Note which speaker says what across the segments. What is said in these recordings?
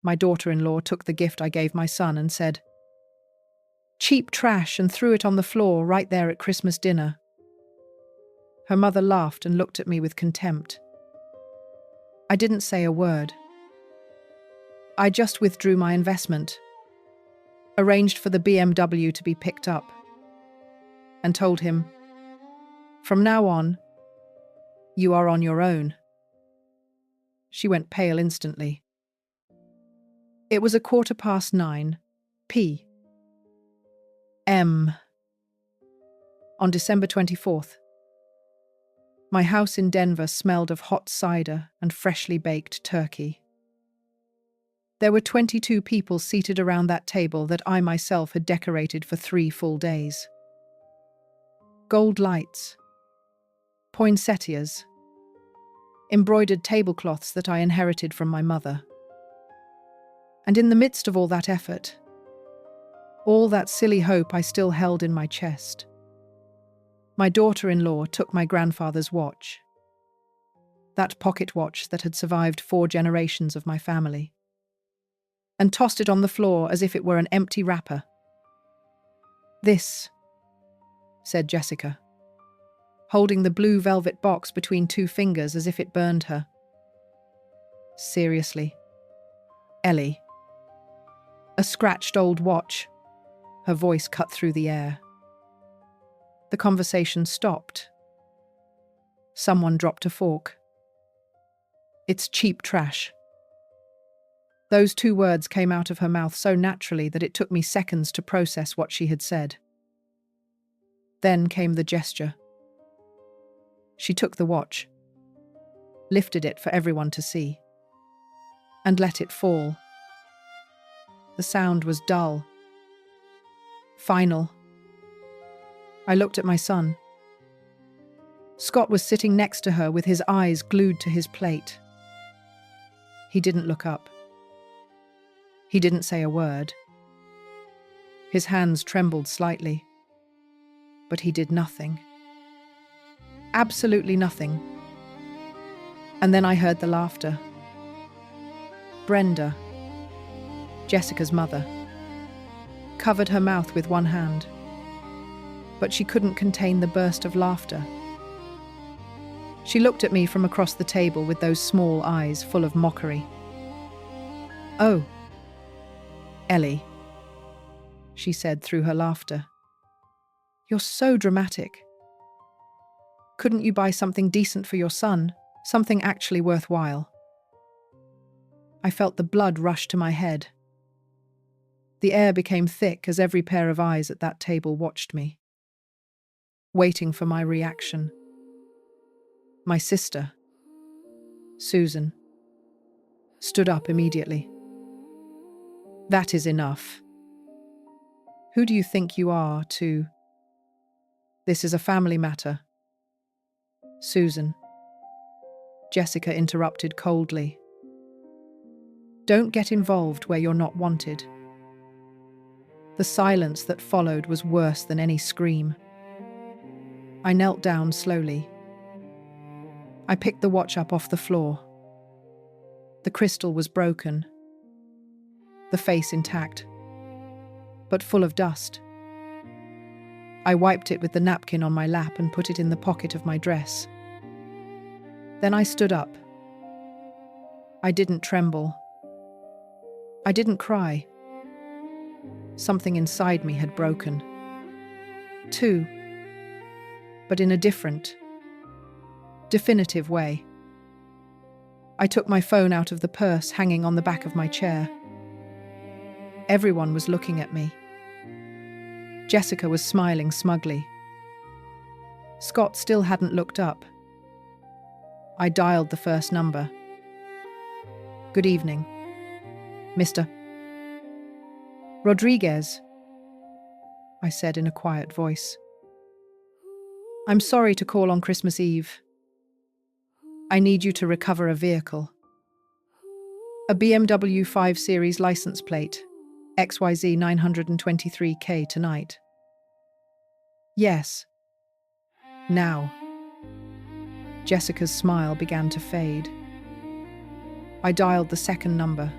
Speaker 1: my daughter-in-law took the gift I gave my son and said, "Cheap trash," and threw it on the floor right there at Christmas dinner. Her mother laughed and looked at me with contempt. I didn't say a word. I just withdrew my investment, arranged for the BMW to be picked up, and told him, "From now on, you are on your own." She went pale instantly. It was 9:15 p.m. on December 24th. My house in Denver smelled of hot cider and freshly baked turkey. There were 22 people seated around that table that I myself had decorated for 3 full days. Gold lights, poinsettias, embroidered tablecloths that I inherited from my mother. And in the midst of all that effort, all that silly hope I still held in my chest, my daughter-in-law took my grandfather's watch, that pocket watch that had survived 4 generations of my family, and tossed it on the floor as if it were an empty wrapper. "This," said Jessica, holding the blue velvet box between 2 fingers as if it burned her. "Seriously, Ellie. A scratched old watch." Her voice cut through the air. The conversation stopped. Someone dropped a fork. "It's cheap trash." Those 2 words came out of her mouth so naturally that it took me seconds to process what she had said. Then came the gesture. She took the watch, lifted it for everyone to see, and let it fall. The sound was dull, final. I looked at my son. Scott was sitting next to her with his eyes glued to his plate. He didn't look up. He didn't say a word. His hands trembled slightly, but he did nothing. Absolutely nothing. And then I heard the laughter. Brenda, Jessica's mother, covered her mouth with one hand, but she couldn't contain the burst of laughter. She looked at me from across the table with those small eyes full of mockery. "Oh, Ellie," she said through her laughter. "You're so dramatic. Couldn't you buy something decent for your son, something actually worthwhile?" I felt the blood rush to my head. The air became thick as every pair of eyes at that table watched me, waiting for my reaction. My sister, Susan, stood up immediately. "That is enough. Who do you think you are to... This is a family matter." "Susan," Jessica interrupted coldly. "Don't get involved where you're not wanted." The silence that followed was worse than any scream. I knelt down slowly. I picked the watch up off the floor. The crystal was broken, the face intact, but full of dust. I wiped it with the napkin on my lap and put it in the pocket of my dress. Then I stood up. I didn't tremble. I didn't cry. Something inside me had broken. Too, but in a different, definitive way. I took my phone out of the purse hanging on the back of my chair. Everyone was looking at me. Jessica was smiling smugly. Scott still hadn't looked up. I dialed the first number. "Good evening, Mr. Rodriguez," I said in a quiet voice. "I'm sorry to call on Christmas Eve. I need you to recover a vehicle. A BMW 5 Series license plate, XYZ 923K tonight." "Yes. Now." Jessica's smile began to fade. I dialed the second number.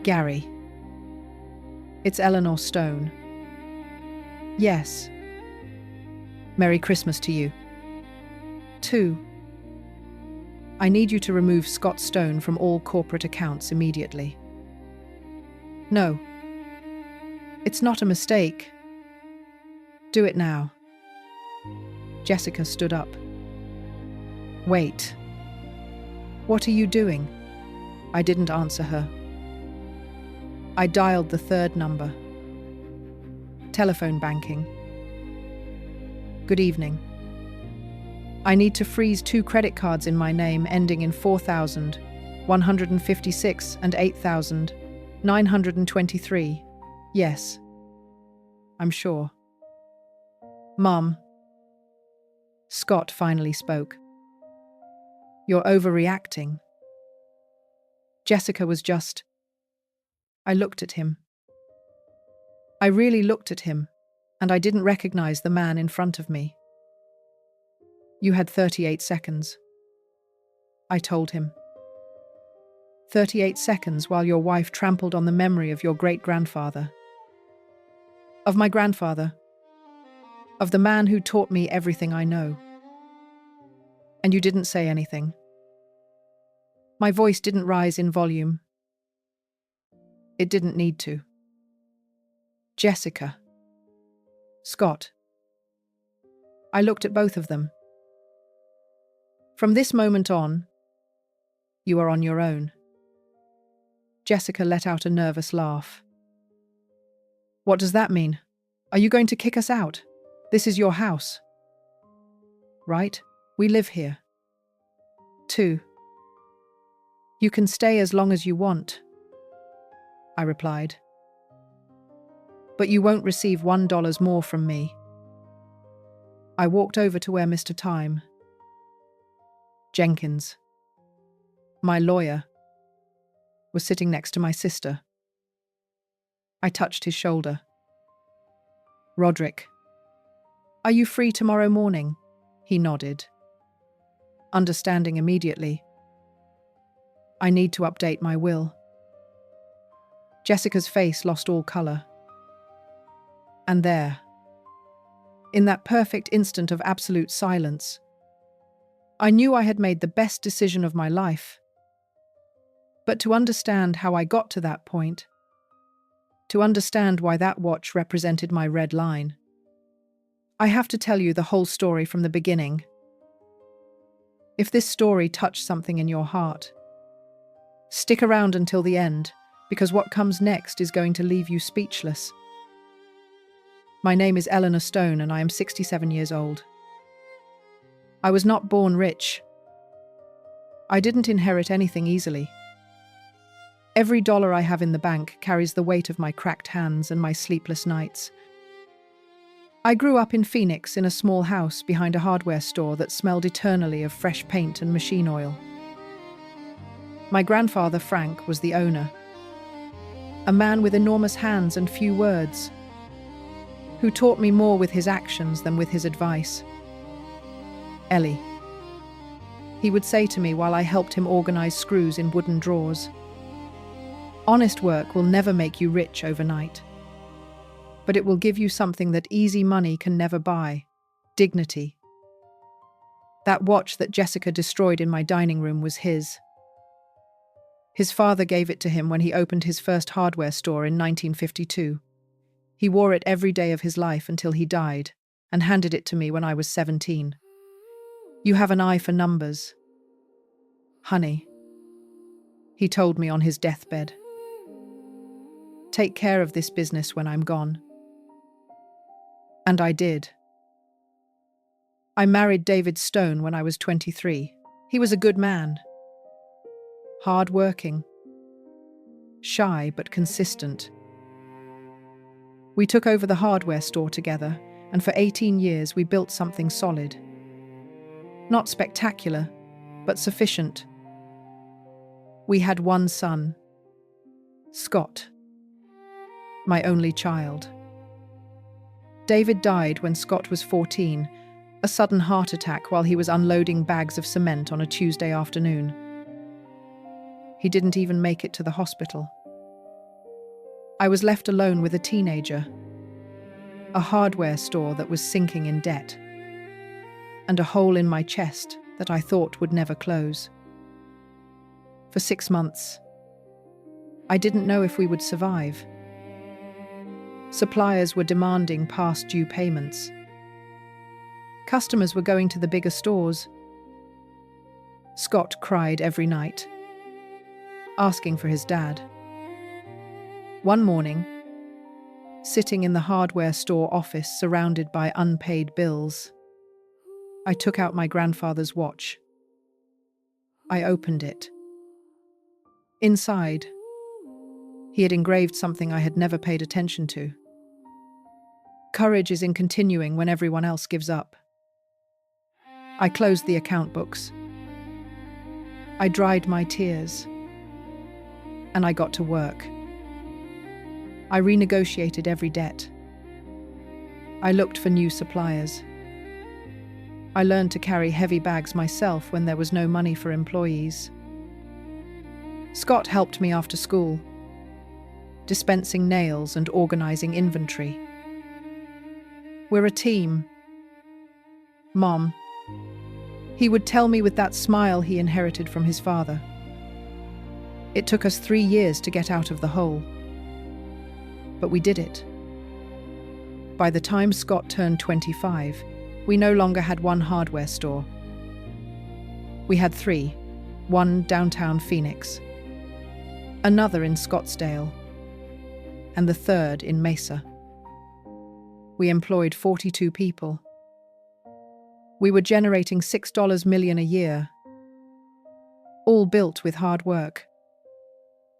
Speaker 1: Gary. It's Eleanor Stone. Yes. Merry Christmas to you. 2. I need you to remove Scott Stone from all corporate accounts immediately. No. It's not a mistake. Do it now. Jessica stood up. Wait. What are you doing? I didn't answer her. I dialed the third number. Telephone banking. Good evening. I need to freeze 2 credit cards in my name ending in 4,000, 156 and 8,923. Yes. I'm sure. Mom. Scott finally spoke. You're overreacting. Jessica was just... I looked at him. I really looked at him, and I didn't recognize the man in front of me. You had 38 seconds. I told him. 38 seconds while your wife trampled on the memory of your great-grandfather. Of my grandfather. Of the man who taught me everything I know. And you didn't say anything. My voice didn't rise in volume. It didn't need to. Jessica. Scott. I looked at both of them. From this moment on, you are on your own. Jessica let out a nervous laugh. What does that mean? Are you going to kick us out? This is your house. Right? We live here. 2. You can stay as long as you want, I replied. But you won't receive $1 more from me. I walked over to where Mr. Time, Jenkins, my lawyer, was sitting next to my sister. I touched his shoulder. Roderick, are you free tomorrow morning? He nodded, understanding immediately. I need to update my will. Jessica's face lost all color. And there, in that perfect instant of absolute silence, I knew I had made the best decision of my life. But to understand how I got to that point, to understand why that watch represented my red line, I have to tell you the whole story from the beginning. If this story touched something in your heart, stick around until the end, because what comes next is going to leave you speechless. My name is Eleanor Stone, and I am 67 years old. I was not born rich. I didn't inherit anything easily. Every dollar I have in the bank carries the weight of my cracked hands and my sleepless nights. I grew up in Phoenix in a small house behind a hardware store that smelled eternally of fresh paint and machine oil. My grandfather, Frank, was the owner. A man with enormous hands and few words, who taught me more with his actions than with his advice. Ellie, he would say to me while I helped him organize screws in wooden drawers. Honest work will never make you rich overnight, but it will give you something that easy money can never buy: dignity. That watch that Jessica destroyed in my dining room was his. His father gave it to him when he opened his first hardware store in 1952. He wore it every day of his life until he died, and handed it to me when I was 17. You have an eye for numbers. Honey, he told me on his deathbed. Take care of this business when I'm gone. And I did. I married David Stone when I was 23. He was a good man. Hard-working. Shy but consistent. We took over the hardware store together, and for 18 years we built something solid. Not spectacular, but sufficient. We had one son, Scott, my only child. David died when Scott was 14, a sudden heart attack while he was unloading bags of cement on a Tuesday afternoon. He didn't even make it to the hospital. I was left alone with a teenager, a hardware store that was sinking in debt, and a hole in my chest that I thought would never close. For 6 months, I didn't know if we would survive. Suppliers were demanding past due payments. Customers were going to the bigger stores. Scott cried every night, asking for his dad. One morning, sitting in the hardware store office surrounded by unpaid bills, I took out my grandfather's watch. I opened it. Inside, he had engraved something I had never paid attention to. Courage is in continuing when everyone else gives up. I closed the account books. I dried my tears. And I got to work. I renegotiated every debt. I looked for new suppliers. I learned to carry heavy bags myself when there was no money for employees. Scott helped me after school, dispensing nails and organizing inventory. We're a team. Mom, he would tell me with that smile he inherited from his father. It took us 3 years to get out of the hole. But we did it. By the time Scott turned 25, we no longer had one hardware store. We had 3, one downtown Phoenix, another in Scottsdale, and the third in Mesa. We employed 42 people. We were generating $6 million a year, all built with hard work,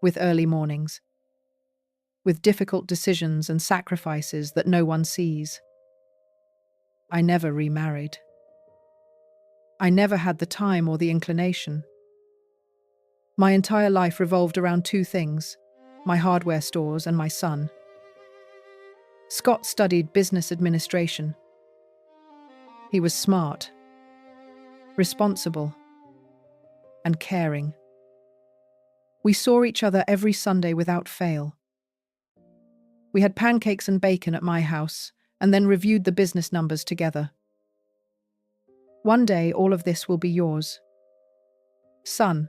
Speaker 1: with early mornings, with difficult decisions and sacrifices that no one sees. I never remarried. I never had the time or the inclination. My entire life revolved around 2 things, my hardware stores and my son. Scott studied business administration. He was smart, responsible, and caring. We saw each other every Sunday without fail. We had pancakes and bacon at my house, and then reviewed the business numbers together. One day, all of this will be yours. Son,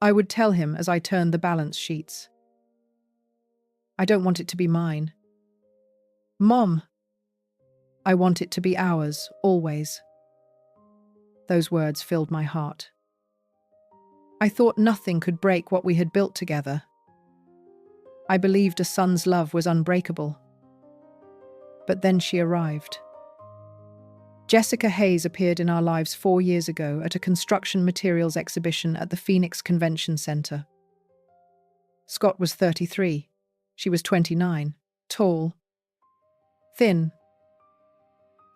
Speaker 1: I would tell him as I turned the balance sheets. I don't want it to be mine. Mom, I want it to be ours, always. Those words filled my heart. I thought nothing could break what we had built together. I believed a son's love was unbreakable. But then she arrived. Jessica Hayes appeared in our lives 4 years ago at a construction materials exhibition at the Phoenix Convention Center. Scott was 33. She was 29. Tall, thin,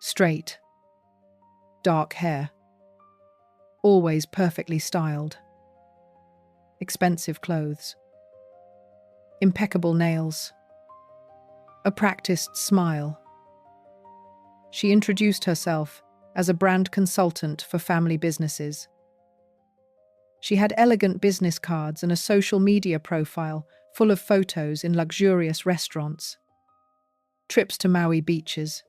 Speaker 1: straight, dark hair, always perfectly styled, expensive clothes, impeccable nails, a practiced smile. She introduced herself as a brand consultant for family businesses. She had elegant business cards and a social media profile full of photos in luxurious restaurants, trips to Maui beaches,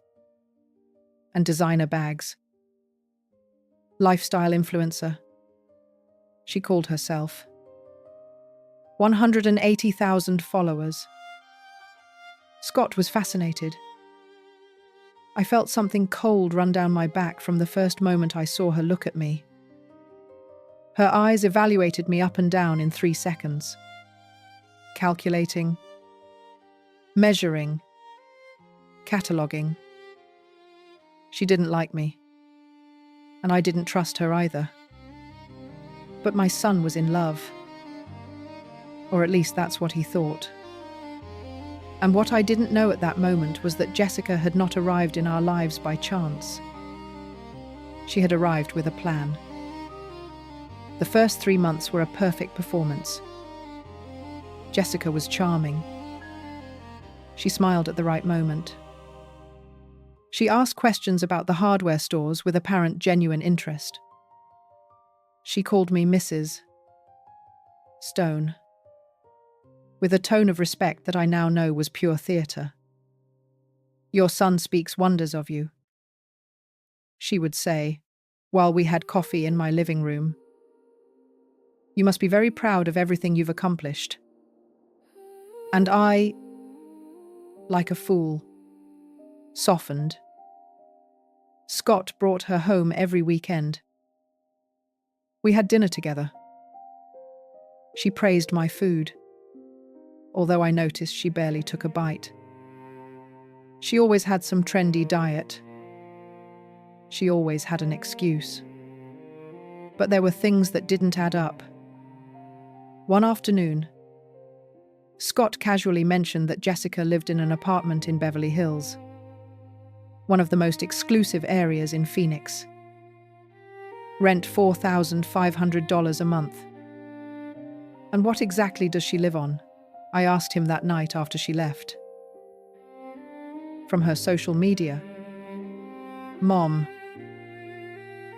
Speaker 1: and designer bags. Lifestyle influencer, she called herself. 180,000 followers. Scott was fascinated. I felt something cold run down my back from the first moment I saw her look at me. Her eyes evaluated me up and down in 3 seconds. Calculating, measuring, cataloguing. She didn't like me, and I didn't trust her either. But my son was in love. Or at least that's what he thought. And what I didn't know at that moment was that Jessica had not arrived in our lives by chance. She had arrived with a plan. The first 3 months were a perfect performance. Jessica was charming. She smiled at the right moment. She asked questions about the hardware stores with apparent genuine interest. She called me Mrs. Stone. with a tone of respect that I now know was pure theatre. "Your son speaks wonders of you," she would say, while we had coffee in my living room. "You must be very proud of everything you've accomplished." And I, like a fool, softened. Scott brought her home every weekend. We had dinner together. She praised my food, although I noticed she barely took a bite. She always had some trendy diet. She always had an excuse. But there were things that didn't add up. One afternoon, Scott casually mentioned that Jessica lived in an apartment in Beverly Hills, one of the most exclusive areas in Phoenix. Rent $4,500 a month. "And what exactly does she live on?" I asked him that night after she left. "From her social media. Mom.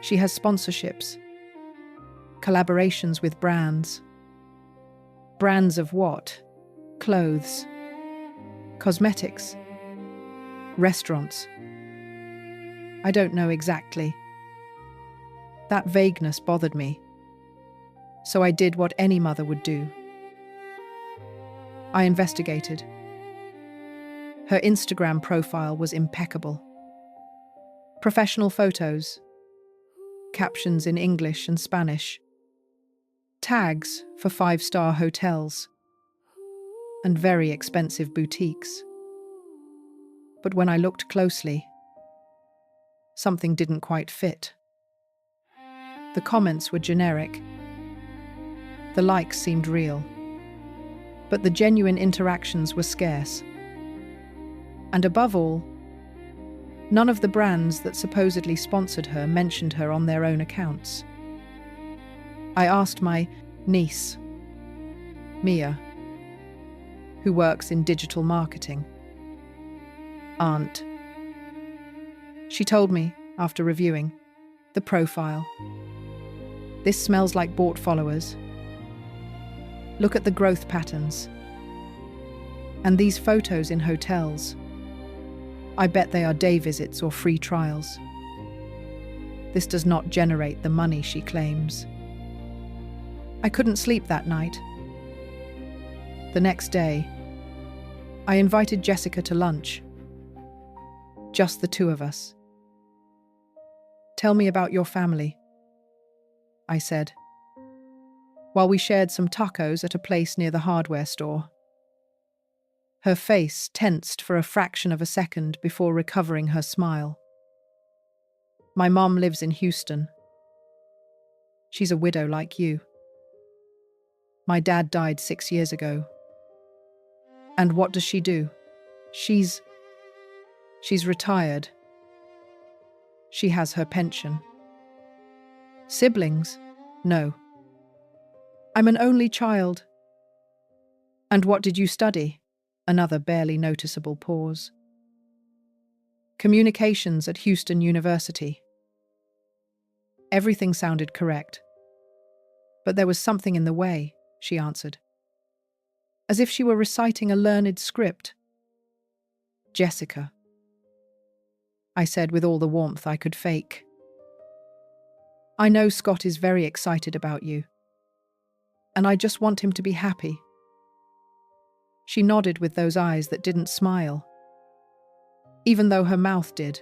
Speaker 1: She has sponsorships, collaborations with brands." "Brands of what?" "Clothes, cosmetics, restaurants. I don't know exactly." That vagueness bothered me, so I did what any mother would do. I investigated. Her Instagram profile was impeccable. Professional photos, captions in English and Spanish, tags for 5-star hotels, and very expensive boutiques. But when I looked closely, something didn't quite fit. The comments were generic. The likes seemed real. But the genuine interactions were scarce. And above all, none of the brands that supposedly sponsored her mentioned her on their own accounts. I asked my niece, Mia, who works in digital marketing. "Aunt." She told me, after reviewing, the profile. "This smells like bought followers. Look at the growth patterns. And these photos in hotels. I bet they are day visits or free trials. This does not generate the money she claims." I couldn't sleep that night. The next day, I invited Jessica to lunch. Just the two of us. "Tell me about your family," I said, while we shared some tacos at a place near the hardware store. Her face tensed for a fraction of a second before recovering her smile. "My mom lives in Houston. She's a widow like you. My dad died 6 years ago. And what does she do? She's retired. She has her pension. Siblings? No. I'm an only child." "And what did you study?" Another barely noticeable pause. "Communications at Houston University." Everything sounded correct. But there was something in the way, she answered, as if she were reciting a learned script. "Jessica," I said with all the warmth I could fake. "I know Scott is very excited about you, and I just want him to be happy." She nodded with those eyes that didn't smile, even though her mouth did.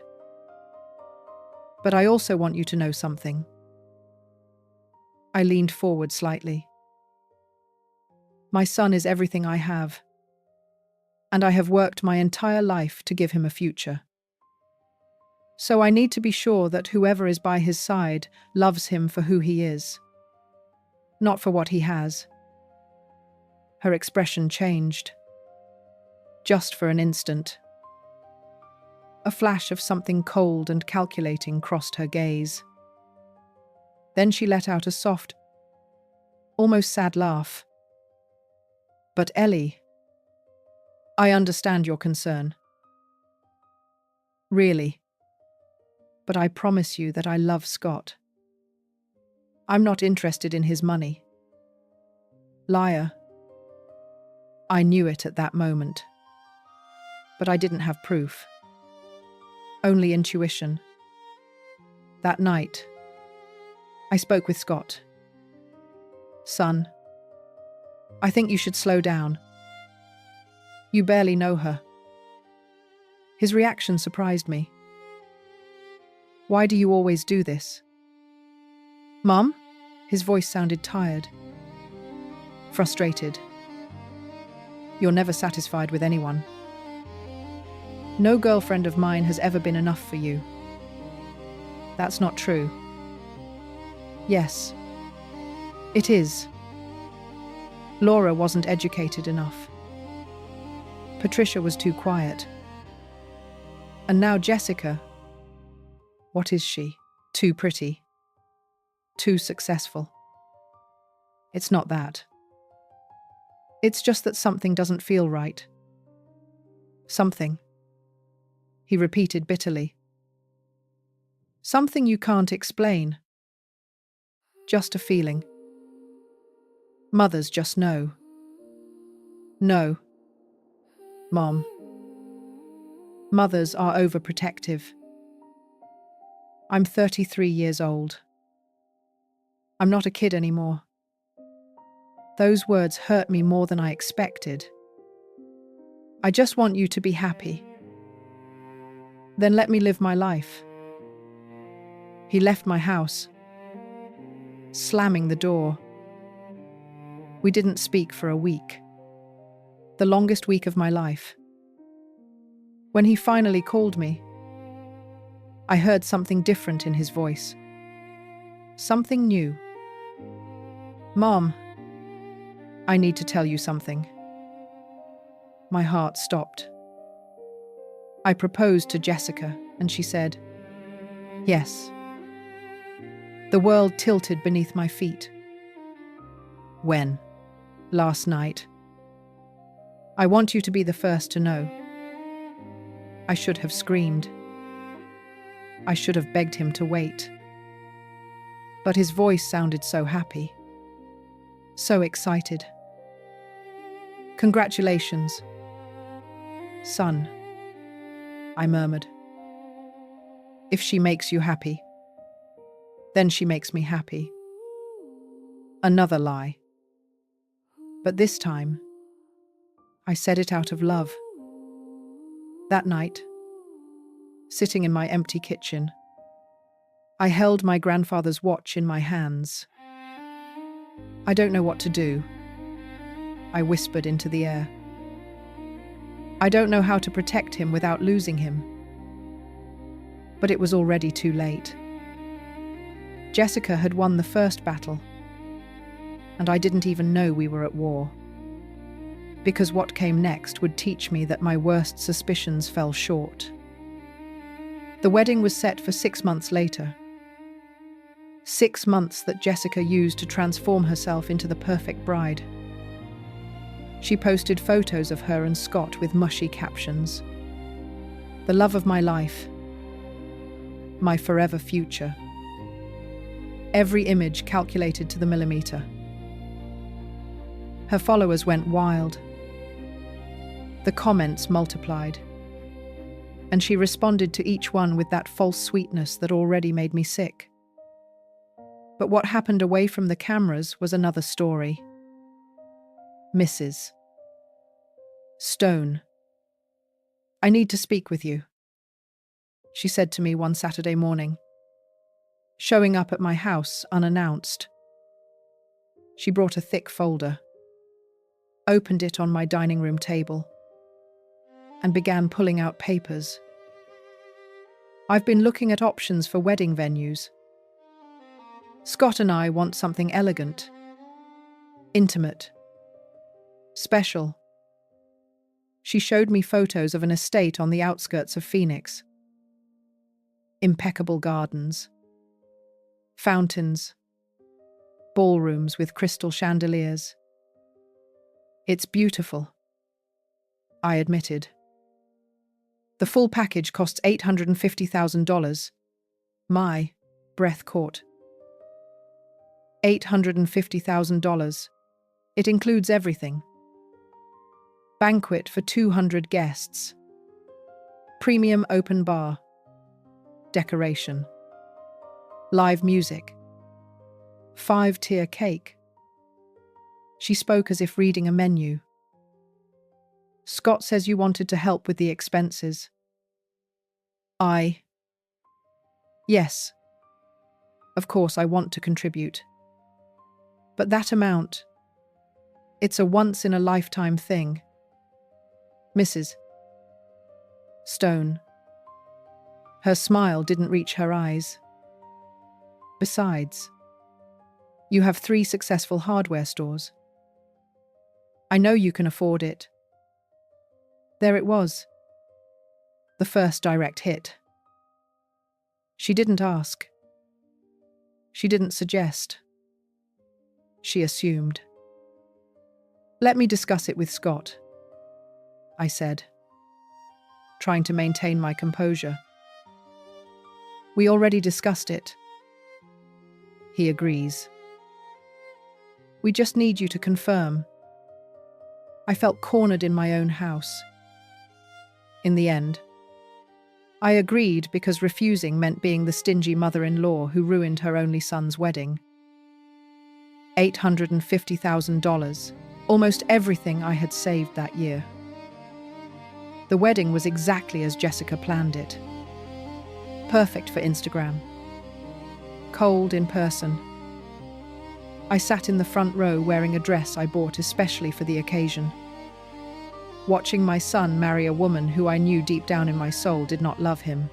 Speaker 1: "But I also want you to know something." I leaned forward slightly. "My son is everything I have, and I have worked my entire life to give him a future. So I need to be sure that whoever is by his side loves him for who he is, not for what he has." Her expression changed. Just for an instant. A flash of something cold and calculating crossed her gaze. Then she let out a soft, almost sad laugh. "But Ellie, I understand your concern. Really. But I promise you that I love Scott. I'm not interested in his money." "Liar." I knew it at that moment, but I didn't have proof. Only intuition. That night, I spoke with Scott. Son, I think you should slow down. You barely know her. His reaction surprised me. Why do you always do this? Mum? His voice sounded tired. Frustrated. You're never satisfied with anyone. No girlfriend of mine has ever been enough for you. That's not true. Yes, it is. Laura wasn't educated enough. Patricia was too quiet. And now Jessica. What is she? Too pretty. Too successful. It's not that. It's just that something doesn't feel right. Something. He repeated bitterly. Something you can't explain. Just a feeling. Mothers just know. No. Mom. Mothers are overprotective. I'm 33 years old. I'm not a kid anymore. Those words hurt me more than I expected. I just want you to be happy. Then let me live my life. He left my house, slamming the door. We didn't speak for a week. The longest week of my life. When he finally called me, I heard something different in his voice. Something new. Mom, I need to tell you something. My heart stopped. I proposed to Jessica, and she said, yes. The world tilted beneath my feet. When? Last night. I want you to be the first to know. I should have screamed. I should have begged him to wait. But his voice sounded so happy. So excited. Congratulations, son, I murmured. If she makes you happy, then she makes me happy. Another lie. But this time, I said it out of love. That night, sitting in my empty kitchen, I held my grandfather's watch in my hands. I don't know what to do, I whispered into the air. I don't know how to protect him without losing him. But it was already too late. Jessica had won the first battle, and I didn't even know we were at war. Because what came next would teach me that my worst suspicions fell short. The wedding was set for 6 months later. 6 months that Jessica used to transform herself into the perfect bride. She posted photos of her and Scott with mushy captions. The love of my life. My forever future. Every image calculated to the millimeter. Her followers went wild. The comments multiplied. And she responded to each one with that false sweetness that already made me sick. But what happened away from the cameras was another story. Mrs. Stone. I need to speak with you, she said to me one Saturday morning, showing up at my house unannounced. She brought a thick folder, opened it on my dining room table, and began pulling out papers. I've been looking at options for wedding venues. Scott and I want something elegant, intimate, special. She showed me photos of an estate on the outskirts of Phoenix. Impeccable gardens, fountains, ballrooms with crystal chandeliers. It's beautiful, I admitted. The full package costs $850,000. My breath caught. $850,000. It includes everything. Banquet for 200 guests. Premium open bar. Decoration. Live music. 5-tier cake. She spoke as if reading a menu. Scott says you wanted to help with the expenses. Yes. Of course, I want to contribute. But that amount, it's a once-in-a-lifetime thing. Mrs. Stone. Her smile didn't reach her eyes. Besides, you have 3 successful hardware stores. I know you can afford it. There it was. The first direct hit. She didn't ask. She didn't suggest. She assumed. Let me discuss it with Scott, I said, trying to maintain my composure. We already discussed it. He agrees. We just need you to confirm. I felt cornered in my own house. In the end, I agreed because refusing meant being the stingy mother-in-law who ruined her only son's wedding. $850,000, almost everything I had saved that year. The wedding was exactly as Jessica planned it. Perfect for Instagram. Cold in person. I sat in the front row wearing a dress I bought especially for the occasion. Watching my son marry a woman who I knew deep down in my soul did not love him.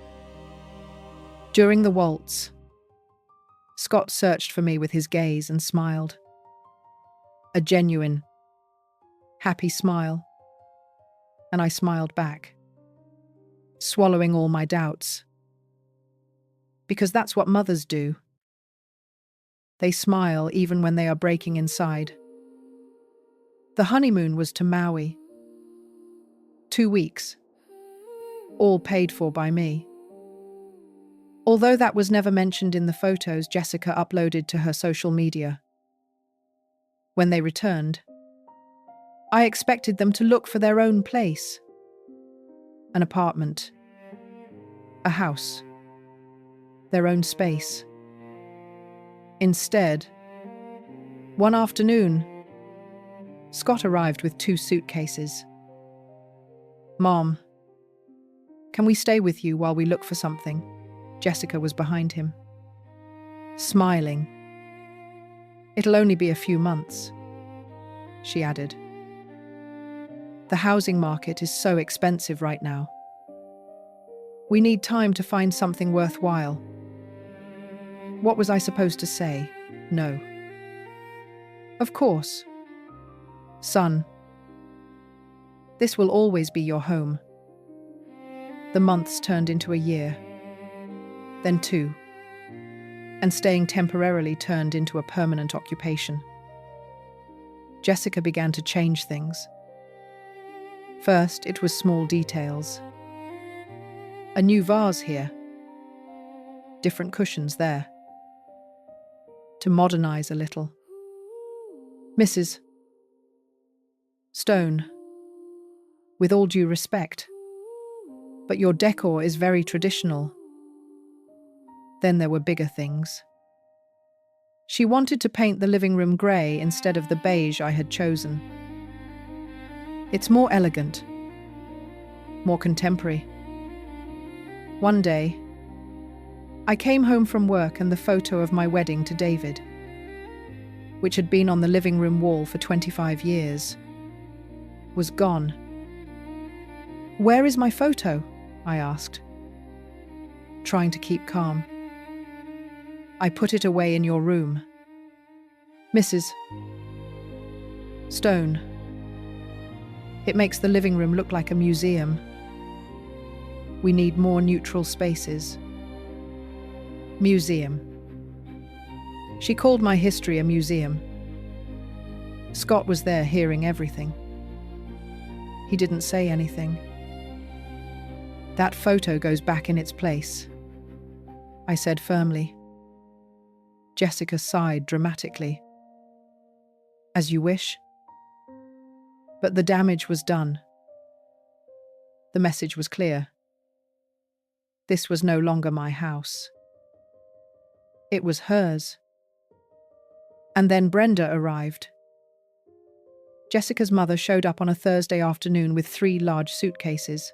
Speaker 1: During the waltz, Scott searched for me with his gaze and smiled. A genuine, happy smile. And I smiled back, swallowing all my doubts. Because that's what mothers do. They smile even when they are breaking inside. The honeymoon was to Maui. 2 weeks. All paid for by me. Although that was never mentioned in the photos Jessica uploaded to her social media. When they returned, I expected them to look for their own place. An apartment. A house. Their own space. Instead, one afternoon, Scott arrived with 2 suitcases. Mom, can we stay with you while we look for something? Jessica was behind him, smiling. It'll only be a few months, she added. The housing market is so expensive right now. We need time to find something worthwhile. What was I supposed to say? No. Of course. Son, this will always be your home. The months turned into a year, then 2, and staying temporarily turned into a permanent occupation. Jessica began to change things. First, it was small details. A new vase here. Different cushions there. To modernize a little. Mrs. Stone, with all due respect, but your decor is very traditional. Then there were bigger things. She wanted to paint the living room grey instead of the beige I had chosen. It's more elegant, more contemporary. One day, I came home from work and the photo of my wedding to David, which had been on the living room wall for 25 years, was gone. Where is my photo? I asked, trying to keep calm. I put it away in your room. Mrs. Stone. It makes the living room look like a museum. We need more neutral spaces. Museum. She called my history a museum. Scott was there hearing everything. He didn't say anything. That photo goes back in its place, I said firmly. Jessica sighed dramatically. As you wish. But the damage was done. The message was clear. This was no longer my house. It was hers. And then Brenda arrived. Jessica's mother showed up on a Thursday afternoon with 3 large suitcases.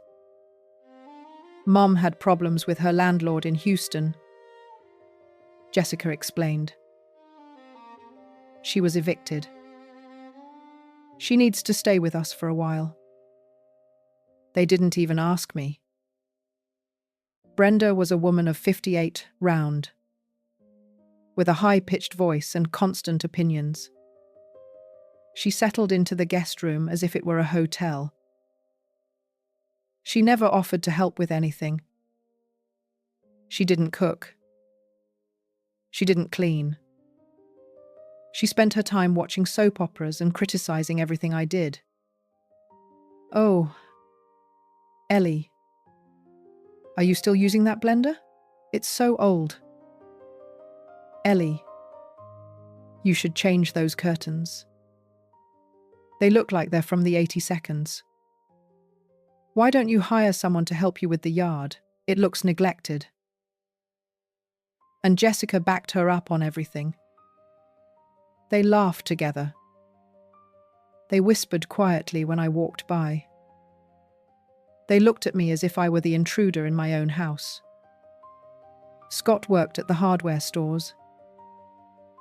Speaker 1: Mom had problems with her landlord in Houston. Jessica explained. She was evicted. She needs to stay with us for a while. They didn't even ask me. Brenda was a woman of 58, round, with a high-pitched voice and constant opinions. She settled into the guest room as if it were a hotel. She never offered to help with anything. She didn't cook. She didn't clean. She spent her time watching soap operas and criticizing everything I did. Oh, Ellie, are you still using that blender? It's so old. Ellie, you should change those curtains. They look like they're from the 82nds. Why don't you hire someone to help you with the yard? It looks neglected. And Jessica backed her up on everything. They laughed together. They whispered quietly when I walked by. They looked at me as if I were the intruder in my own house. Scott worked at the hardware stores,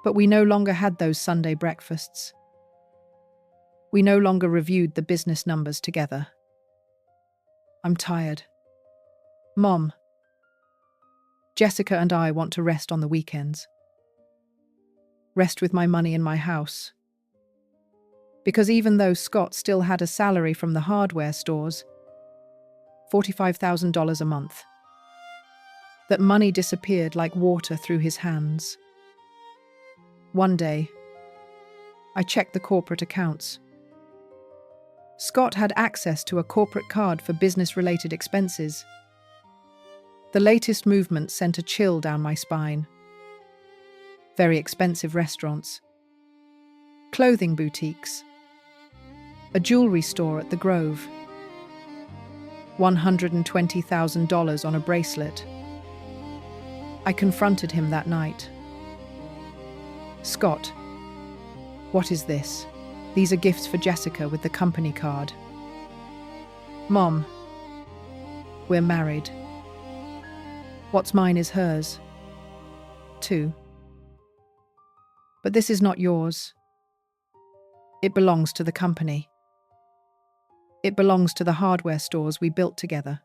Speaker 1: but we no longer had those Sunday breakfasts. We no longer reviewed the business numbers together. I'm tired. Mom, Jessica and I want to rest on the weekends. Rest with my money in my house. Because even though Scott still had a salary from the hardware stores, $45,000 a month, that money disappeared like water through his hands. One day, I checked the corporate accounts. Scott had access to a corporate card for business-related expenses. The latest movement sent a chill down my spine. Very expensive restaurants, clothing boutiques, a jewelry store at the Grove, $120,000 on a bracelet. I confronted him that night. Scott, what is this? These are gifts for Jessica with the company card. Mom, we're married. What's mine is hers, too. But this is not yours. It belongs to the company. It belongs to the hardware stores we built together.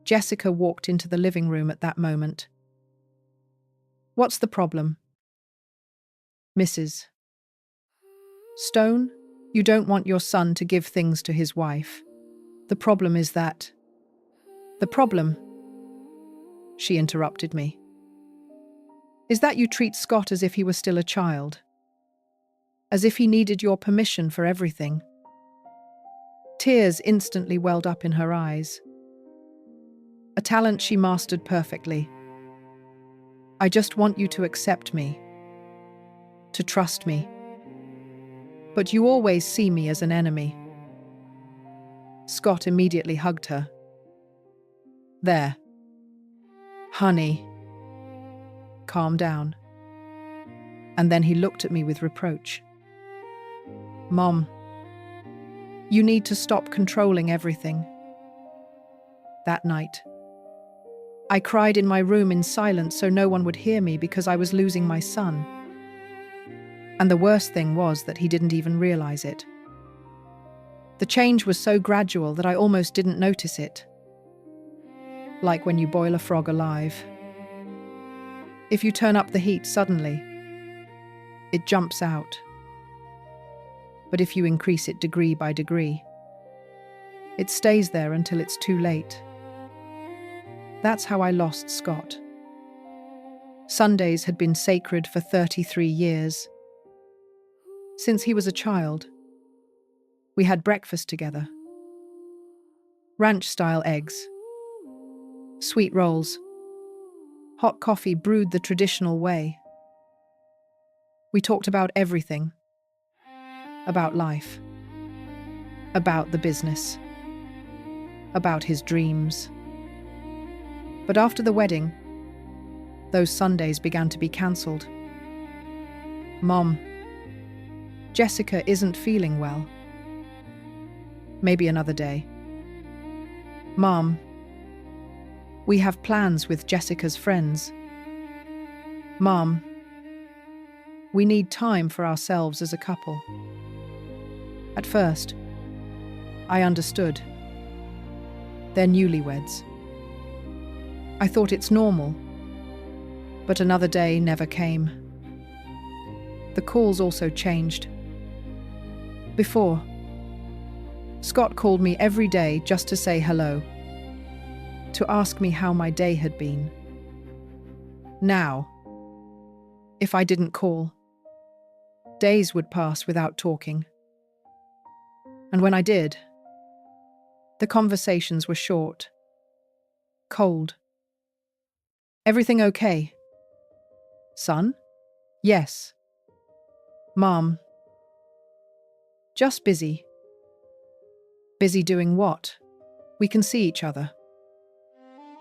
Speaker 1: Jessica walked into the living room at that moment. What's the problem? Mrs. Stone, you don't want your son to give things to his wife. The problem is that... The problem, she interrupted me, is that you treat Scott as if he were still a child. As if he needed your permission for everything. Tears instantly welled up in her eyes. A talent she mastered perfectly. I just want you to accept me. To trust me. But you always see me as an enemy. Scott immediately hugged her. There. Honey. Calm down. And then he looked at me with reproach. Mom, you need to stop controlling everything. That night, I cried in my room in silence so no one would hear me because I was losing my son. And the worst thing was that he didn't even realize it. The change was so gradual that I almost didn't notice it. Like when you boil a frog alive. If you turn up the heat suddenly, it jumps out. But if you increase it degree by degree, it stays there until it's too late. That's how I lost Scott. Sundays had been sacred for 33 years. Since he was a child, we had breakfast together. Ranch-style eggs, sweet rolls, hot coffee brewed the traditional way. We talked about everything. About life. about the business, about his dreams. But after the wedding, those Sundays began to be cancelled. Mom, Jessica isn't feeling well. Maybe another day. Mom, we have plans with Jessica's friends. Mom, we need time for ourselves as a couple. At first, I understood. They're newlyweds. I thought it's normal, but another day never came. The calls also changed. Before, Scott called me every day just to say hello, to ask me how my day had been. Now, if I didn't call, days would pass without talking. And when I did, the conversations were short, cold. Everything okay? Son? Yes. Mom? Just busy. Busy doing what? We can see each other.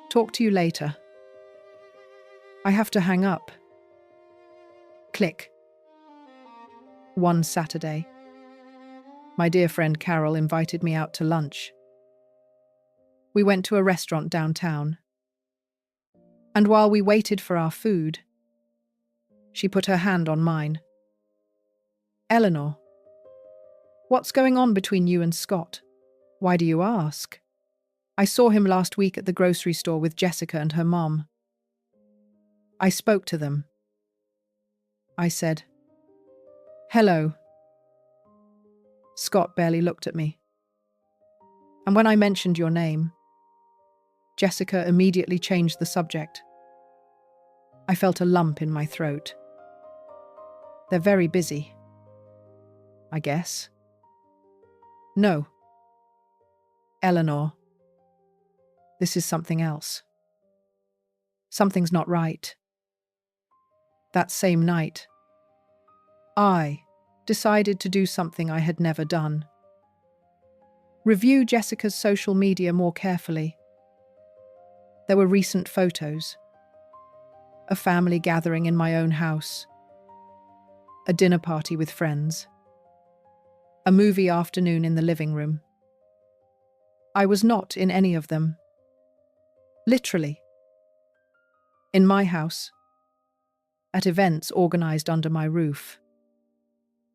Speaker 1: Talk to you later. I have to hang up. Click. One Saturday, my dear friend Carol invited me out to lunch. We went to a restaurant downtown. And while we waited for our food, she put her hand on mine. Eleanor, what's going on between you and Scott? Why do you ask? I saw him last week at the grocery store with Jessica and her mom. I spoke to them. I said, hello. Scott barely looked at me. And when I mentioned your name, Jessica immediately changed the subject. I felt a lump in my throat. They're very busy, I guess. No. Eleanor, this is something else. Something's not right. That same night, I decided to do something I had never done. Review Jessica's social media more carefully. There were recent photos. A family gathering in my own house. A dinner party with friends. A movie afternoon in the living room. I was not in any of them. Literally. In my house. At events organized under my roof.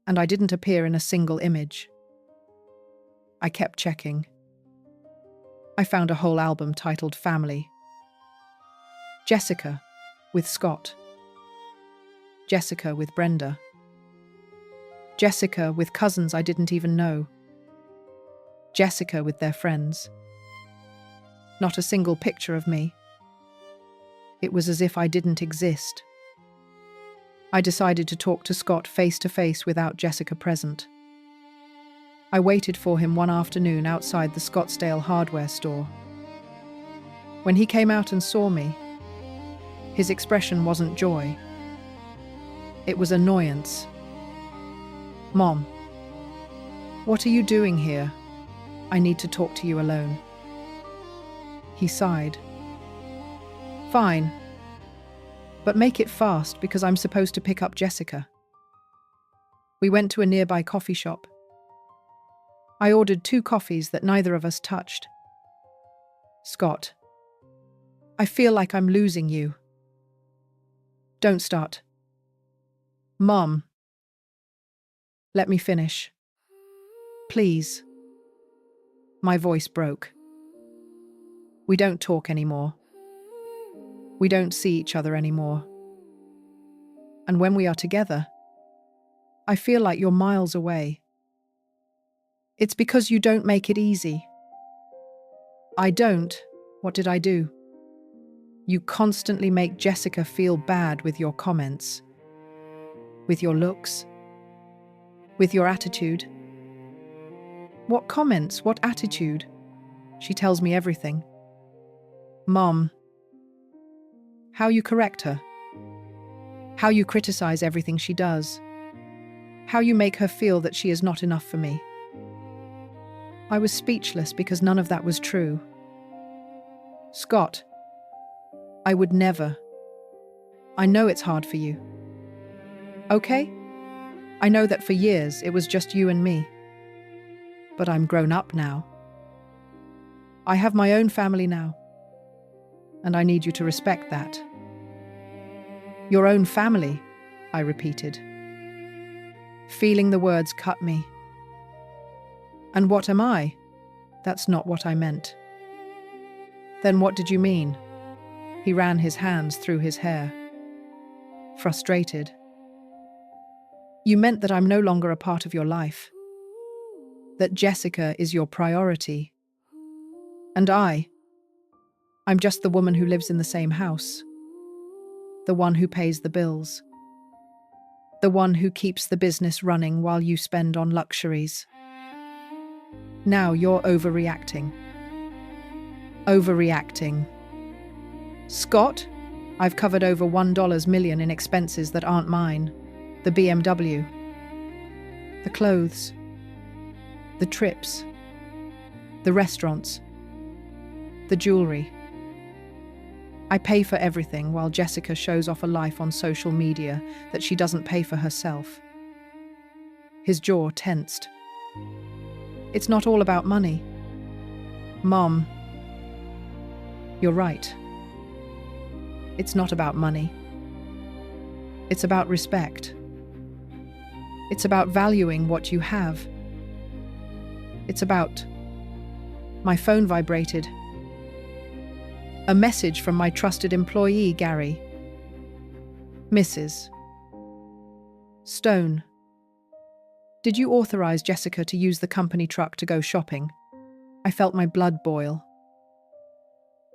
Speaker 1: And I didn't appear in a single image. I kept checking. I found a whole album titled Family. Jessica with Scott. Jessica with Brenda. Jessica with cousins I didn't even know. Jessica with their friends. Not a single picture of me. It was as if I didn't exist. I decided to talk to Scott face to face without Jessica present. I waited for him one afternoon outside the Scottsdale hardware store. When he came out and saw me, his expression wasn't joy. It was annoyance. Mom, what are you doing here? I need to talk to you alone. He sighed. Fine. But make it fast because I'm supposed to pick up Jessica. We went to a nearby coffee shop. I ordered 2 coffees that neither of us touched. Scott, I feel like I'm losing you. Don't start. Mom. Let me finish. Please. My voice broke. We don't talk anymore. We don't see each other anymore. And when we are together, I feel like you're miles away. It's because you don't make it easy. I don't. What did I do? You constantly make Jessica feel bad with your comments, with your looks, with your attitude. What comments? What attitude? She tells me everything. Mom, how you correct her, how you criticize everything she does, how you make her feel that she is not enough for me. I was speechless because none of that was true. Scott, I would never. I know it's hard for you. Okay? I know that for years it was just you and me. But I'm grown up now. I have my own family now. And I need you to respect that. Your own family, I repeated. Feeling the words cut me. And what am I? That's not what I meant. Then what did you mean? He ran his hands through his hair. Frustrated. You meant that I'm no longer a part of your life. That Jessica is your priority. And I'm just the woman who lives in the same house. The one who pays the bills. The one who keeps the business running while you spend on luxuries. Now you're overreacting. Overreacting. Scott, I've covered over $1 million in expenses that aren't mine. The BMW. The clothes. The trips. The restaurants. The jewelry. I pay for everything while Jessica shows off a life on social media that she doesn't pay for herself. His jaw tensed. It's not all about money. Mom, you're right. It's not about money. It's about respect. It's about valuing what you have. It's about... My phone vibrated. A message from my trusted employee, Gary. Mrs. Stone. Did you authorize Jessica to use the company truck to go shopping? I felt my blood boil.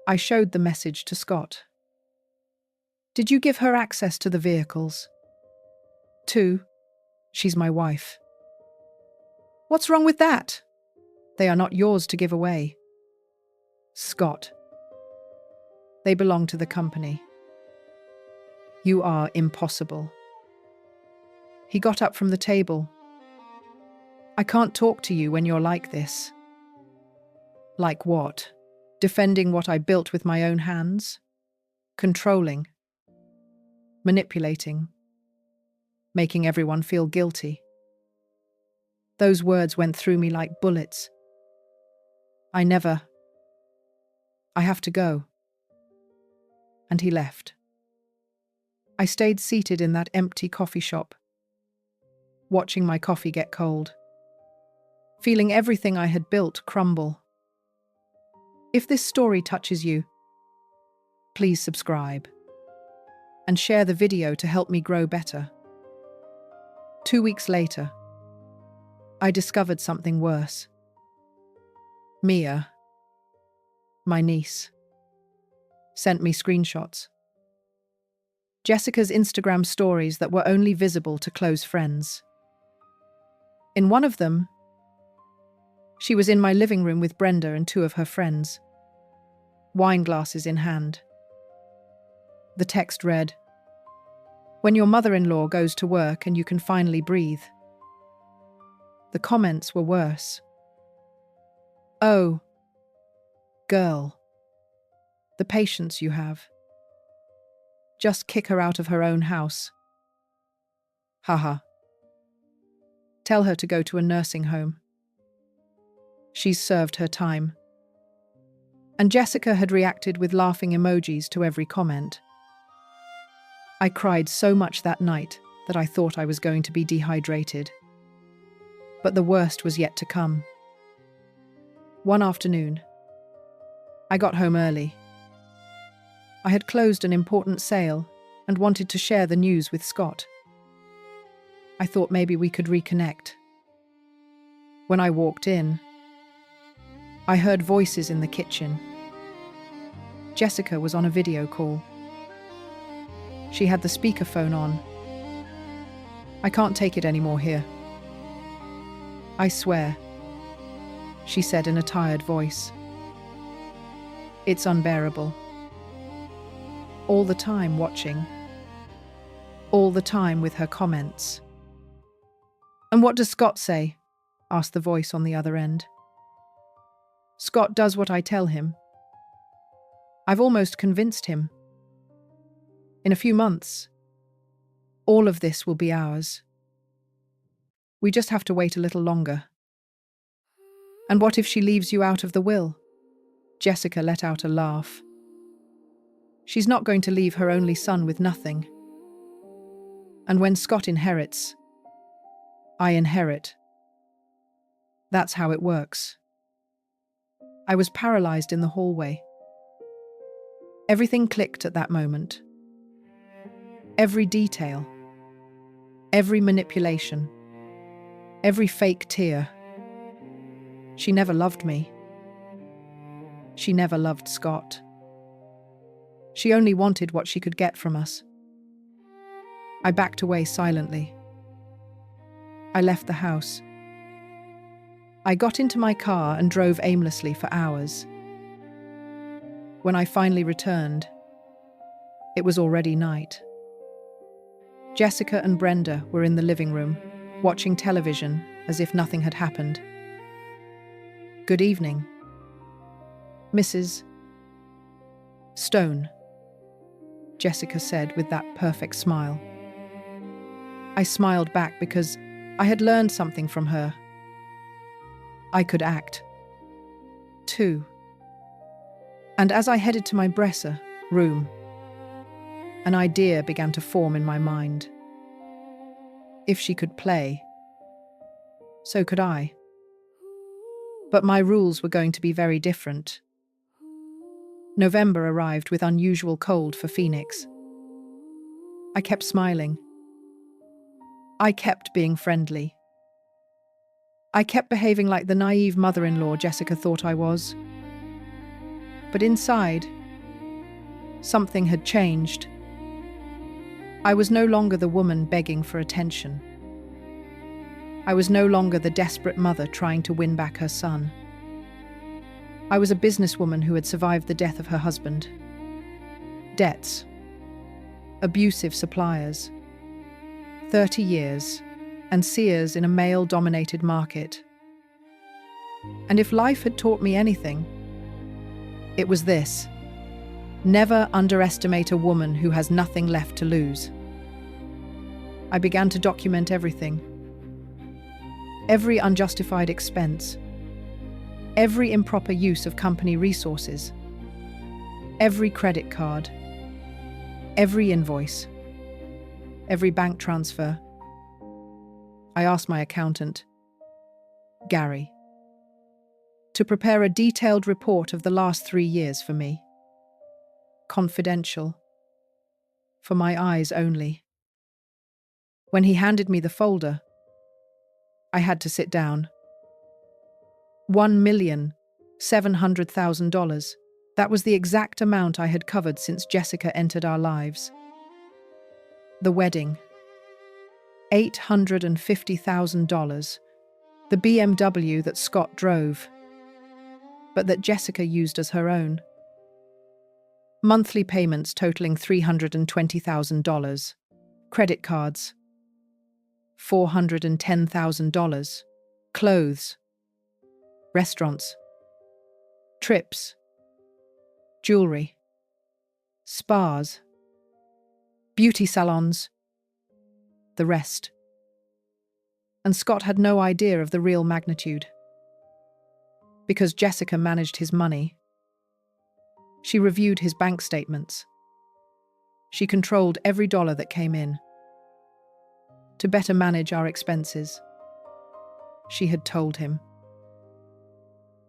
Speaker 1: I showed the message to Scott. Did you give her access to the vehicles? 2. She's my wife. What's wrong with that? They are not yours to give away. Scott. They belong to the company. You are impossible. He got up from the table. I can't talk to you when you're like this. Like what? Defending what I built with my own hands? Controlling? Manipulating? Making everyone feel guilty? Those words went through me like bullets. I have to go. And he left. I stayed seated in that empty coffee shop, watching my coffee get cold, feeling everything I had built crumble. If this story touches you, please subscribe and share the video to help me grow better. 2 weeks later, I discovered something worse. Mia, my niece, sent me screenshots. Jessica's Instagram stories that were only visible to close friends. In one of them, she was in my living room with Brenda and 2 of her friends, wine glasses in hand. The text read, "When your mother-in-law goes to work and you can finally breathe." The comments were worse. "Oh, girl, the patience you have. Just kick her out of her own house. Haha. Tell her to go to a nursing home. She's served her time." And Jessica had reacted with laughing emojis to every comment. I cried so much that night that I thought I was going to be dehydrated. But the worst was yet to come. One afternoon, I got home early. I had closed an important sale and wanted to share the news with Scott. I thought maybe we could reconnect. When I walked in, I heard voices in the kitchen. Jessica was on a video call. She had the speakerphone on. "I can't take it anymore here. I swear," she said in a tired voice. "It's unbearable. All the time watching. All the time with her comments." "And what does Scott say?" asked the voice on the other end. Scott does what I tell him. I've almost convinced him. In a few months, all of this will be ours. We just have to wait a little longer. And what if she leaves you out of the will? Jessica let out a laugh. She's not going to leave her only son with nothing. And when Scott inherits, I inherit. That's how it works. I was paralyzed in the hallway. Everything clicked at that moment. Every detail, every manipulation, every fake tear. She never loved me. She never loved Scott. She only wanted what she could get from us. I backed away silently. I left the house. I got into my car and drove aimlessly for hours. When I finally returned, it was already night. Jessica and Brenda were in the living room, watching television as if nothing had happened. "Good evening, Mrs. Stone," Jessica said with that perfect smile. I smiled back because I had learned something from her. I could act, too. And as I headed to my dresser room, an idea began to form in my mind. If she could play, so could I. But my rules were going to be very different. November arrived with unusual cold for Phoenix. I kept smiling. I kept being friendly. I kept behaving like the naive mother-in-law Jessica thought I was. But inside, something had changed. I was no longer the woman begging for attention. I was no longer the desperate mother trying to win back her son. I was a businesswoman who had survived the death of her husband. Debts. Abusive suppliers. 30 years, and Sears in a male-dominated market. And if life had taught me anything, it was this: never underestimate a woman who has nothing left to lose. I began to document everything. Every unjustified expense. Every improper use of company resources. Every credit card. Every invoice. Every bank transfer. I asked my accountant, Gary, to prepare a detailed report of the last 3 years for me. Confidential. For my eyes only. When he handed me the folder, I had to sit down. $1,700,000. That was the exact amount I had covered since Jessica entered our lives. The wedding. $850,000. The BMW that Scott drove, but that Jessica used as her own. Monthly payments totaling $320,000. Credit cards. $410,000. Clothes. Restaurants. Trips. Jewelry. Spas. Beauty salons. The rest. And Scott had no idea of the real magnitude. Because Jessica managed his money. She reviewed his bank statements. She controlled every dollar that came in. To better manage our expenses. She had told him.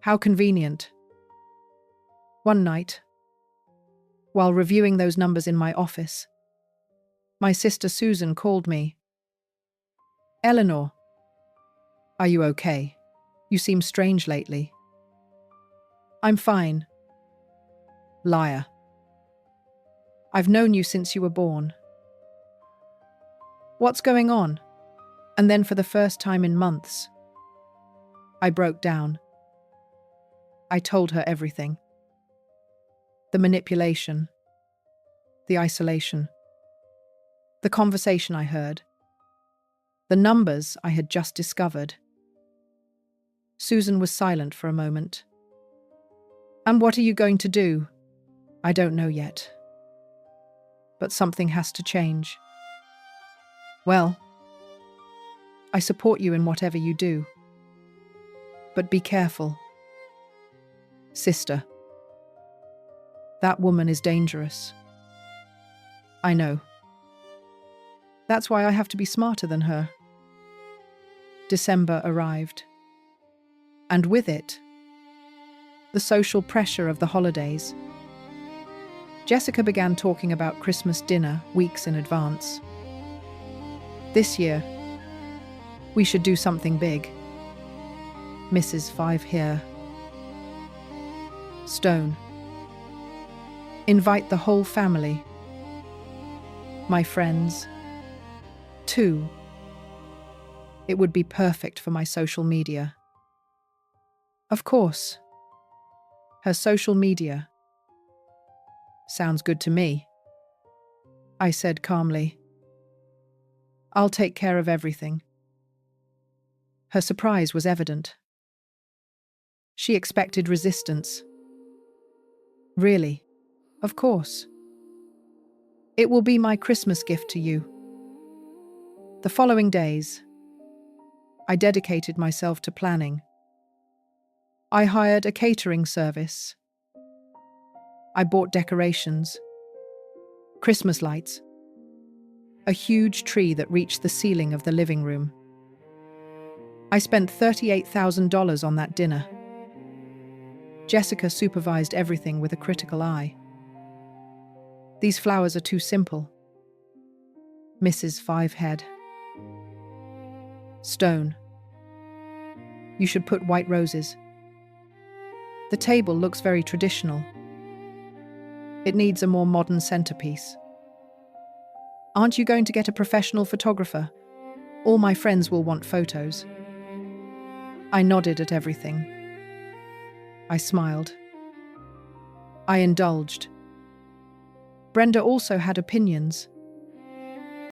Speaker 1: How convenient. One night, while reviewing those numbers in my office, my sister Susan called me. "Eleanor, are you okay? You seem strange lately." "I'm fine." "Liar. I've known you since you were born." "What's going on?" And then for the first time in months, I broke down. I told her everything. The manipulation. The isolation. The conversation I heard. The numbers I had just discovered. Susan was silent for a moment. And what are you going to do? I don't know yet. But something has to change. Well, I support you in whatever you do. But be careful. Sister. That woman is dangerous. I know. That's why I have to be smarter than her. December arrived. And with it, the social pressure of the holidays. Jessica began talking about Christmas dinner weeks in advance. This year, we should do something big. Mrs. Five here. Stone. Invite the whole family. My friends. Too. It would be perfect for my social media. Of course. Her social media. Sounds good to me. I said calmly. I'll take care of everything. Her surprise was evident. She expected resistance. Really? Of course. It will be my Christmas gift to you. The following days, I dedicated myself to planning. I hired a catering service. I bought decorations, Christmas lights, a huge tree that reached the ceiling of the living room. I spent $38,000 on that dinner. Jessica supervised everything with a critical eye. These flowers are too simple. Mrs. Fivehead. Stone. You should put white roses. The table looks very traditional. It needs a more modern centerpiece. Aren't you going to get a professional photographer? All my friends will want photos. I nodded at everything. I smiled. I indulged. Brenda also had opinions.